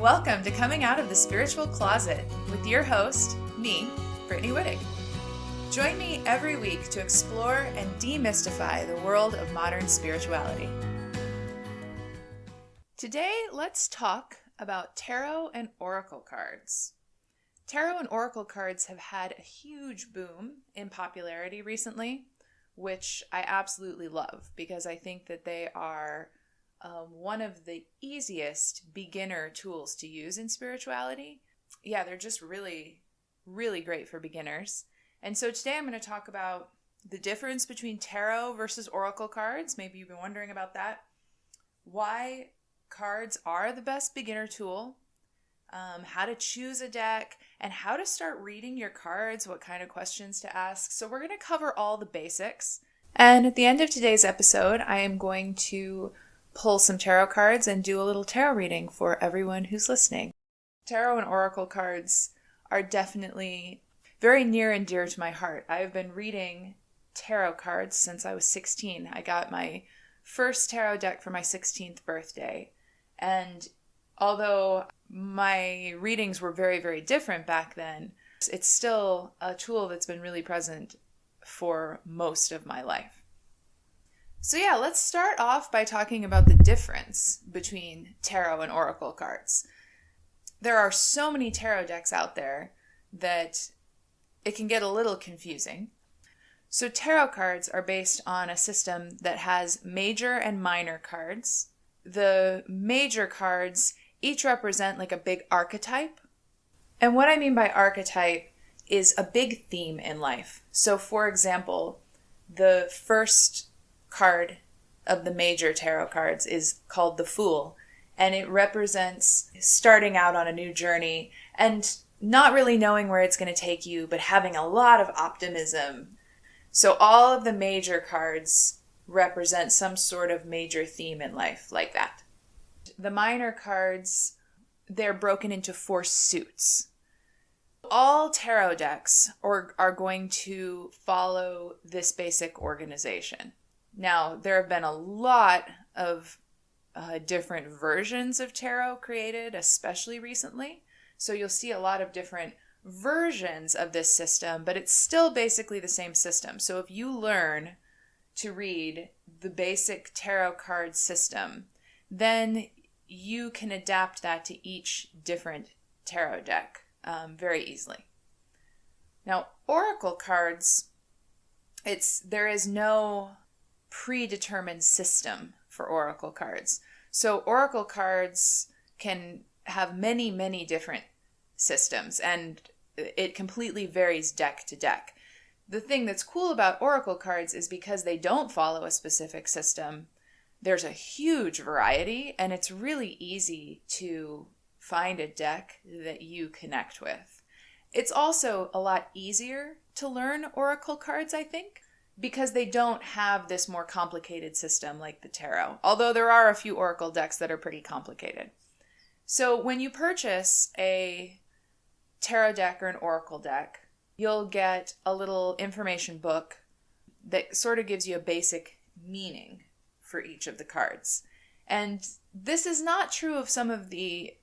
Welcome to Coming Out of the Spiritual Closet with your host, me, Brittany Wittig. Join me every week to explore and demystify the world of modern spirituality. Today, let's talk about tarot and oracle cards. Tarot and oracle cards have had a huge boom in popularity recently, which I absolutely love because I think that they are one of the easiest beginner tools to use in spirituality. Yeah, they're just really, really great for beginners. And so today I'm going to talk about the difference between tarot versus oracle cards. Maybe you've been wondering about that. Why cards are the best beginner tool, how to choose a deck, and how to start reading your cards, what kind of questions to ask. So we're going to cover all the basics. And at the end of today's episode, I am going to pull some tarot cards and do a little tarot reading for everyone who's listening. Tarot and oracle cards are definitely very near and dear to my heart. I've been reading tarot cards since I was 16. I got my first tarot deck for my 16th birthday. And although my readings were very, very different back then, it's still a tool that's been really present for most of my life. So yeah, let's start off by talking about the difference between tarot and oracle cards. There are so many tarot decks out there that it can get a little confusing. So tarot cards are based on a system that has major and minor cards. The major cards each represent like a big archetype. And what I mean by archetype is a big theme in life. So for example, the first card of the major tarot cards is called the Fool, and it represents starting out on a new journey and not really knowing where it's going to take you, but having a lot of optimism. So all of the major cards represent some sort of major theme in life like that. The minor cards, they're broken into 4 suits. All tarot decks are going to follow this basic organization. Now, there have been a lot of different versions of tarot created, especially recently. So you'll see a lot of different versions of this system, but it's still basically the same system. So if you learn to read the basic tarot card system, then you can adapt that to each different tarot deck very easily. Now, oracle cards, there is no predetermined system for oracle cards. So oracle cards can have many, many different systems, and it completely varies deck to deck. The thing that's cool about oracle cards is because they don't follow a specific system, there's a huge variety, and it's really easy to find a deck that you connect with. It's also a lot easier to learn oracle cards, I think, because they don't have this more complicated system like the tarot, although there are a few oracle decks that are pretty complicated. So when you purchase a tarot deck or an oracle deck, you'll get a little information book that sort of gives you a basic meaning for each of the cards. And this is not true of some of the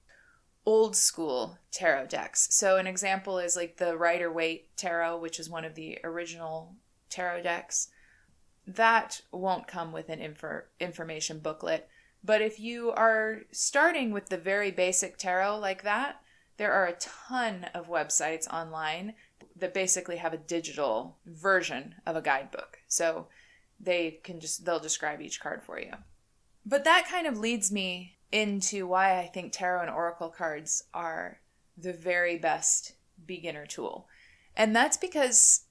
old school tarot decks. So an example is like the Rider-Waite Tarot, which is one of the original tarot decks. That won't come with an information booklet. But if you are starting with the very basic tarot like that, there are a ton of websites online that basically have a digital version of a guidebook. So they'll describe each card for you. But that kind of leads me into why I think tarot and oracle cards are the very best beginner tool. And that's because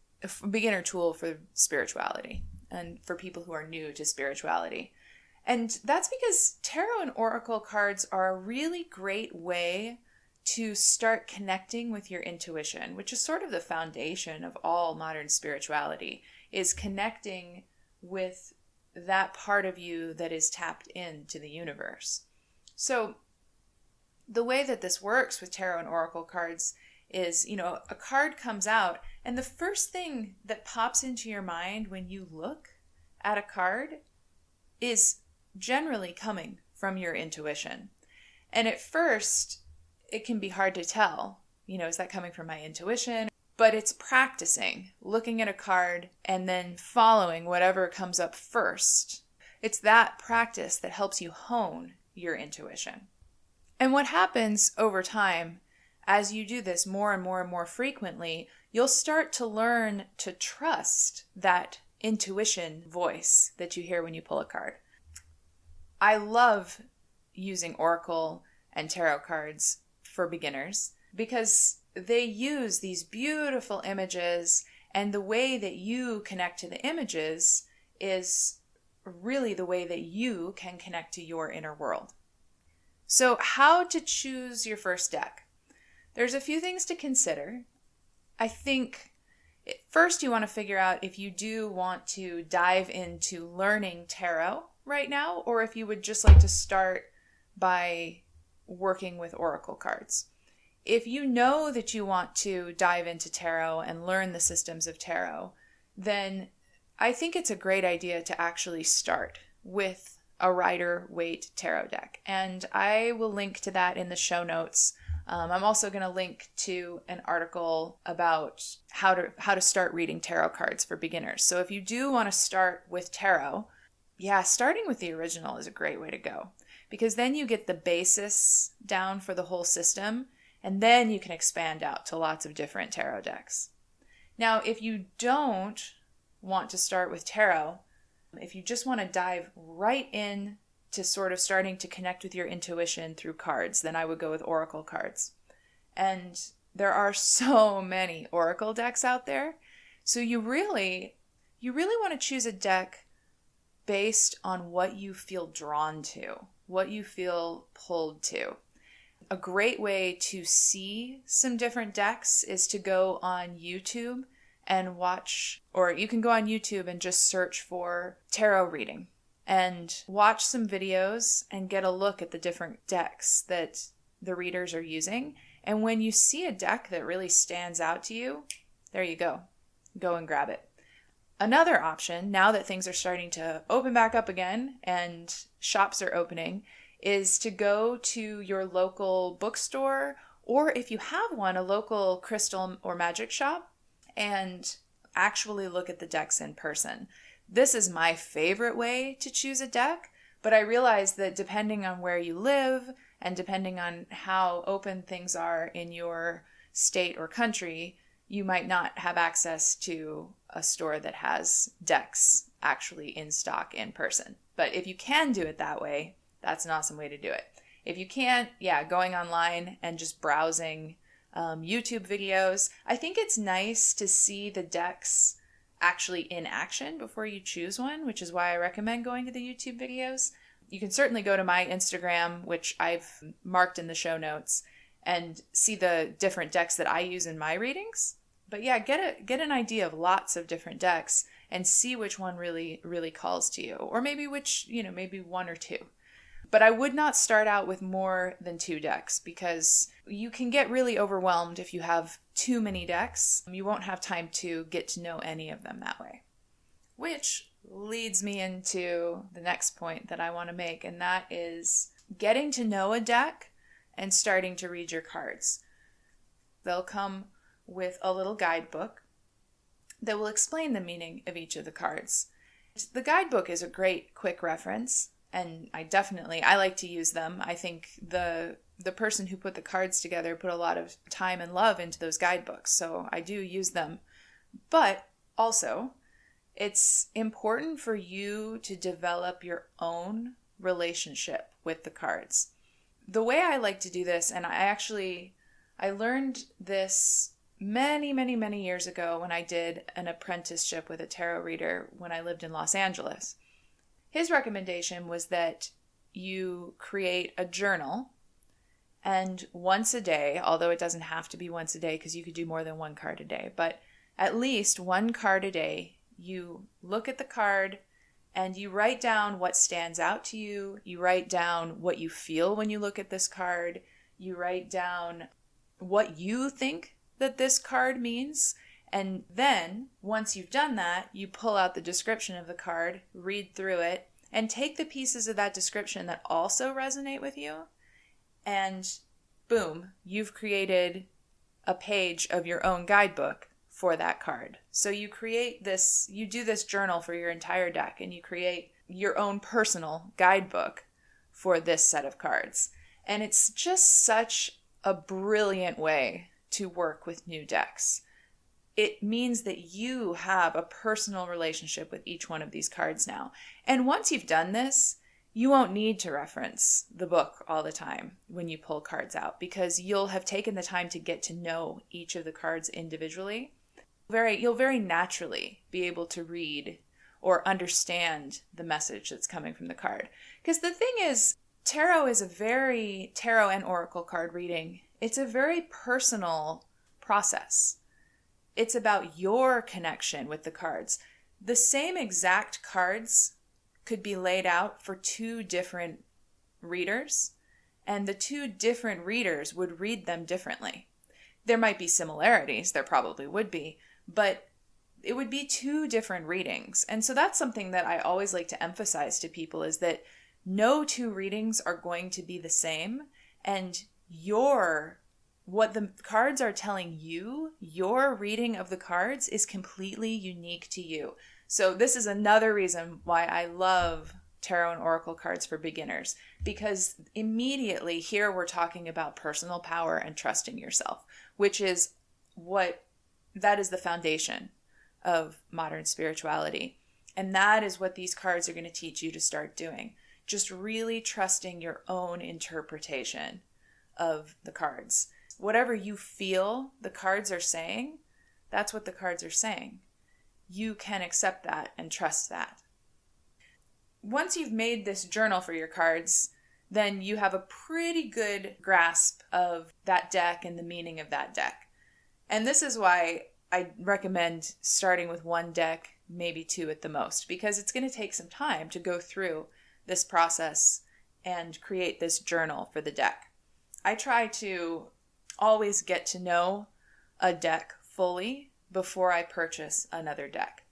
beginner tool for spirituality and for people who are new to spirituality. And that's because tarot and oracle cards are a really great way to start connecting with your intuition, which is sort of the foundation of all modern spirituality, is connecting with that part of you that is tapped into the universe. So the way that this works with tarot and oracle cards is, a card comes out, and the first thing that pops into your mind when you look at a card is generally coming from your intuition. And at first, it can be hard to tell, is that coming from my intuition? But it's practicing, looking at a card and then following whatever comes up first. It's that practice that helps you hone your intuition. And what happens over time, as you do this more and more and more frequently, you'll start to learn to trust that intuition voice that you hear when you pull a card. I love using Oracle and tarot cards for beginners because they use these beautiful images, and the way that you connect to the images is really the way that you can connect to your inner world. So how to choose your first deck? There's a few things to consider. I think first you want to figure out if you do want to dive into learning tarot right now, or if you would just like to start by working with Oracle cards. If you know that you want to dive into tarot and learn the systems of tarot, then I think it's a great idea to actually start with a Rider-Waite tarot deck. And I will link to that in the show notes. I'm also going to link to an article about how to start reading tarot cards for beginners. So if you do want to start with tarot, starting with the original is a great way to go, because then you get the basis down for the whole system, and then you can expand out to lots of different tarot decks. Now, if you don't want to start with tarot, if you just want to dive right in to sort of starting to connect with your intuition through cards, then I would go with Oracle cards. And there are so many Oracle decks out there. So you really want to choose a deck based on what you feel drawn to, what you feel pulled to. A great way to see some different decks is to go on YouTube and watch, or you can go on YouTube and just search for tarot reading and watch some videos and get a look at the different decks that the readers are using. And when you see a deck that really stands out to you, there you go. Go and grab it. Another option, now that things are starting to open back up again and shops are opening, is to go to your local bookstore, or if you have one, a local crystal or magic shop, and actually look at the decks in person. This is my favorite way to choose a deck, but I realize that depending on where you live and depending on how open things are in your state or country, you might not have access to a store that has decks actually in stock in person. But if you can do it that way, that's an awesome way to do it. If you can't, going online and just browsing YouTube videos. I think it's nice to see the decks actually in action before you choose one, which is why I recommend going to the YouTube videos. You can certainly go to my Instagram, which I've marked in the show notes, and see the different decks that I use in my readings. But get an idea of lots of different decks and see which one really, really calls to you, or maybe maybe one or two. But I would not start out with more than 2 decks, because you can get really overwhelmed if you have too many decks. You won't have time to get to know any of them that way. Which leads me into the next point that I want to make, and that is getting to know a deck and starting to read your cards. They'll come with a little guidebook that will explain the meaning of each of the cards. The guidebook is a great quick reference, and I like to use them. I think the person who put the cards together put a lot of time and love into those guidebooks, so I do use them. But also, it's important for you to develop your own relationship with the cards. The way I like to do this, and I learned this many, many, many years ago when I did an apprenticeship with a tarot reader when I lived in Los Angeles. His recommendation was that you create a journal, and once a day, although it doesn't have to be once a day because you could do more than 1 card a day, but at least 1 card a day, you look at the card and you write down what stands out to you. You write down what you feel when you look at this card. You write down what you think that this card means. And then, once you've done that, you pull out the description of the card, read through it, and take the pieces of that description that also resonate with you and boom, you've created a page of your own guidebook for that card. So you do this journal for your entire deck, and you create your own personal guidebook for this set of cards. And it's just such a brilliant way to work with new decks. It means that you have a personal relationship with each one of these cards now. And once you've done this, you won't need to reference the book all the time when you pull cards out, because you'll have taken the time to get to know each of the cards individually. You'll very naturally be able to read or understand the message that's coming from the card. Because the thing is, tarot and oracle card reading, it's a very personal process. It's about your connection with the cards. The same exact cards could be laid out for two different readers, and the two different readers would read them differently. There might be similarities, there probably would be, but it would be two different readings. And so that's something that I always like to emphasize to people, is that no two readings are going to be the same, and what the cards are telling you, your reading of the cards is completely unique to you. So this is another reason why I love tarot and oracle cards for beginners, because immediately here we're talking about personal power and trusting yourself, which is that is the foundation of modern spirituality. And that is what these cards are going to teach you to start doing. Just really trusting your own interpretation of the cards. Whatever you feel the cards are saying, that's what the cards are saying. You can accept that and trust that. Once you've made this journal for your cards, then you have a pretty good grasp of that deck and the meaning of that deck. And this is why I recommend starting with one deck, maybe two at the most, because it's going to take some time to go through this process and create this journal for the deck. I try to always get to know a deck fully before I purchase another deck.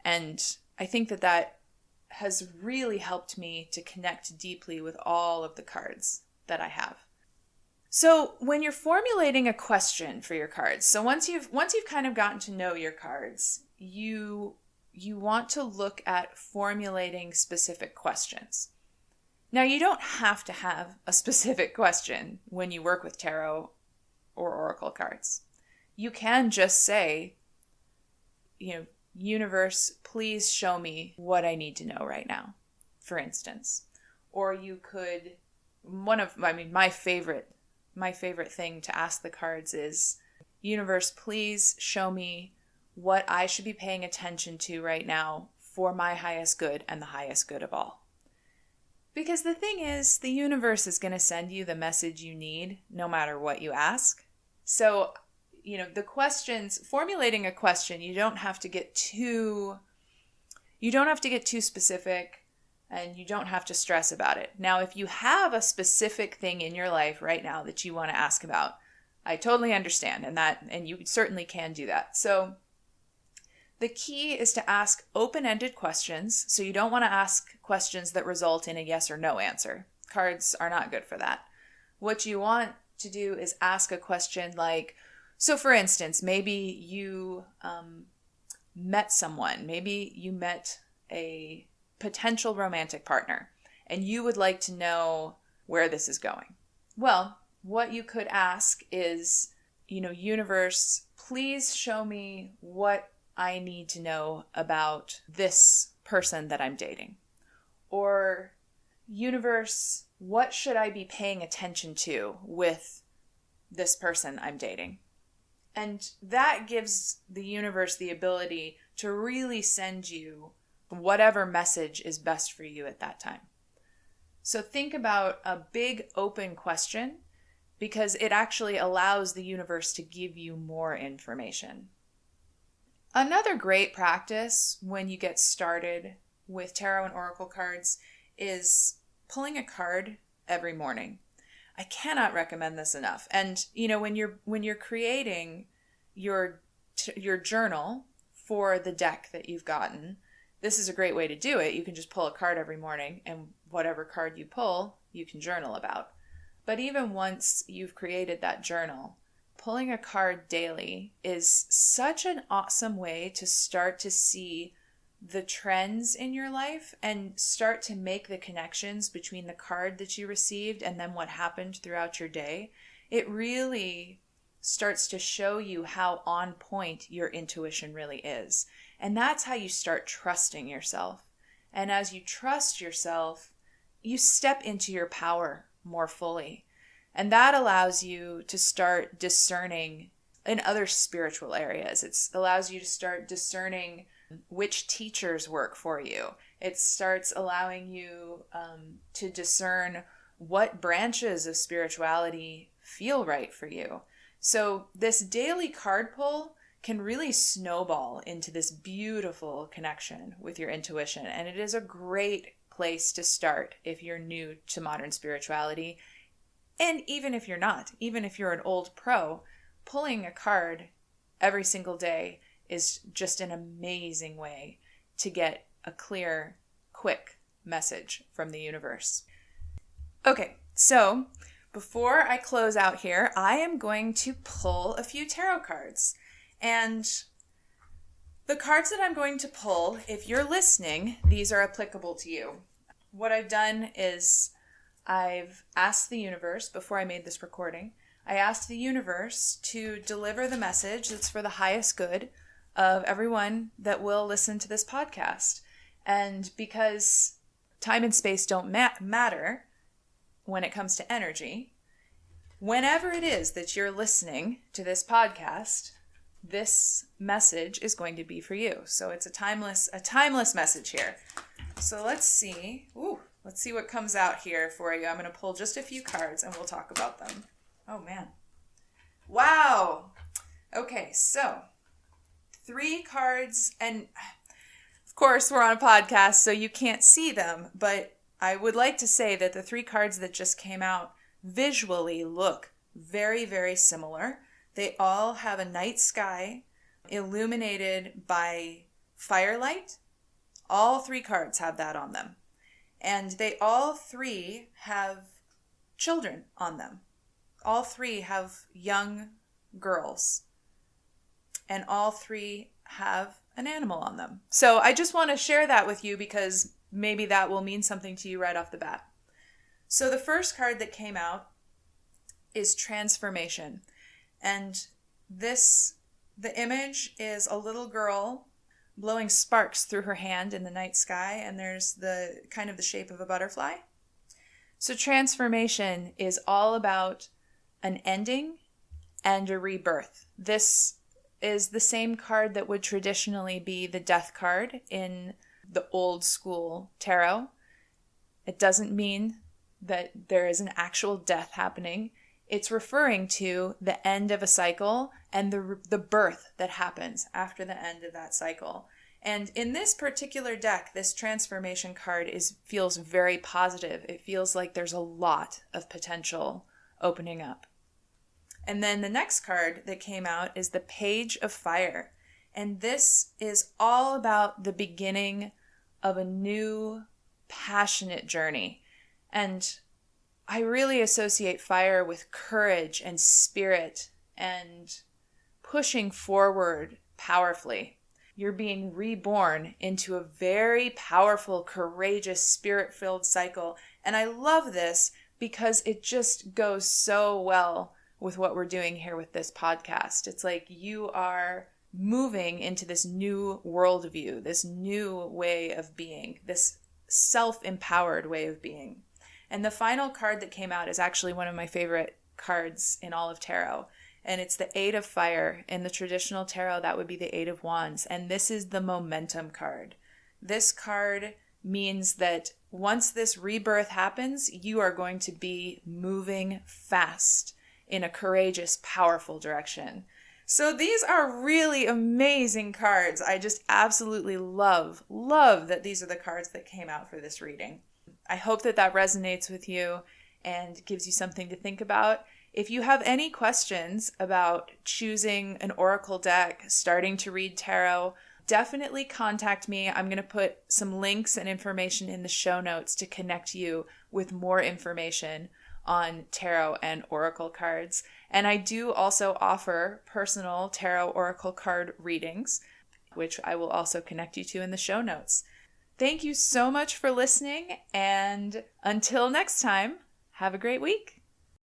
And I think that has really helped me to connect deeply with all of the cards that I have. So when you're formulating a question for your cards, so once you've kind of gotten to know your cards, you want to look at formulating specific questions. Now, you don't have to have a specific question when you work with tarot or oracle cards. You can just say, universe, please show me what I need to know right now, for instance. Or you could, my favorite thing to ask the cards is, universe, please show me what I should be paying attention to right now for my highest good and the highest good of all. Because the thing is, the universe is going to send you the message you need no matter what you ask. So, the questions, formulating a question, you don't have to get too specific, and you don't have to stress about it. Now, if you have a specific thing in your life right now that you want to ask about, I totally understand, and you certainly can do that. So the key is to ask open-ended questions. So you don't want to ask questions that result in a yes or no answer. Cards are not good for that. What you want to do is ask a question like, so for instance, maybe you met someone, maybe you met a potential romantic partner, and you would like to know where this is going. Well, what you could ask is, universe, please show me what I need to know about this person that I'm dating. Or, universe, what should I be paying attention to with this person I'm dating? And that gives the universe the ability to really send you whatever message is best for you at that time. So think about a big open question, because it actually allows the universe to give you more information. Another great practice when you get started with tarot and oracle cards is pulling a card every morning. I cannot recommend this enough. And when you're creating your journal for the deck that you've gotten, this is a great way to do it. You can just pull a card every morning, and whatever card you pull, you can journal about. But even once you've created that journal, pulling a card daily is such an awesome way to start to see the trends in your life and start to make the connections between the card that you received and then what happened throughout your day. It really starts to show you how on point your intuition really is. And that's how you start trusting yourself. And as you trust yourself, you step into your power more fully. And that allows you to start discerning in other spiritual areas. It allows you to start discerning which teachers work for you. It starts allowing you to discern what branches of spirituality feel right for you. So this daily card pull can really snowball into this beautiful connection with your intuition. And it is a great place to start if you're new to modern spirituality. And even if you're not, even if you're an old pro, pulling a card every single day is just an amazing way to get a clear, quick message from the universe. Okay, so before I close out here, I am going to pull a few tarot cards. And the cards that I'm going to pull, if you're listening, these are applicable to you. What I've done is I've asked the universe, before I made this recording, I asked the universe to deliver the message that's for the highest good of everyone that will listen to this podcast. And because time and space don't matter when it comes to energy, whenever it is that you're listening to this podcast, this message is going to be for you. So it's a timeless message here. So let's see. Let's see what comes out here for you. I'm going to pull just a few cards and we'll talk about them. Oh, man. Wow. Okay, so 3 cards. And of course, we're on a podcast, so you can't see them. But I would like to say that the 3 cards that just came out visually look very, very similar. They all have a night sky illuminated by firelight. All 3 cards have that on them. And they all 3 have children on them. All 3 have young girls. And all 3 have an animal on them. So I just want to share that with you because maybe that will mean something to you right off the bat. So the first card that came out is transformation. And the image is a little girl blowing sparks through her hand in the night sky, and there's the kind of the shape of a butterfly. So transformation is all about an ending and a rebirth. This is the same card that would traditionally be the death card in the old school tarot. It doesn't mean that there is an actual death happening. It's referring to the end of a cycle and the birth that happens after the end of that cycle. And in this particular deck, this transformation card feels very positive. It feels like there's a lot of potential opening up. And then the next card that came out is the Page of Fire. And this is all about the beginning of a new, passionate journey. And I really associate fire with courage and spirit and pushing forward powerfully. You're being reborn into a very powerful, courageous, spirit-filled cycle. And I love this because it just goes so well with what we're doing here with this podcast. It's like you are moving into this new worldview, this new way of being, this self-empowered way of being. And the final card that came out is actually one of my favorite cards in all of tarot. And it's the 8 of Fire. In the traditional tarot, that would be the 8 of Wands. And this is the momentum card. This card means that once this rebirth happens, you are going to be moving fast in a courageous, powerful direction. So these are really amazing cards. I just absolutely love that these are the cards that came out for this reading. I hope that resonates with you and gives you something to think about. If you have any questions about choosing an oracle deck, starting to read tarot, definitely contact me. I'm going to put some links and information in the show notes to connect you with more information on tarot and oracle cards. And I do also offer personal tarot oracle card readings, which I will also connect you to in the show notes. Thank you so much for listening, and until next time, have a great week.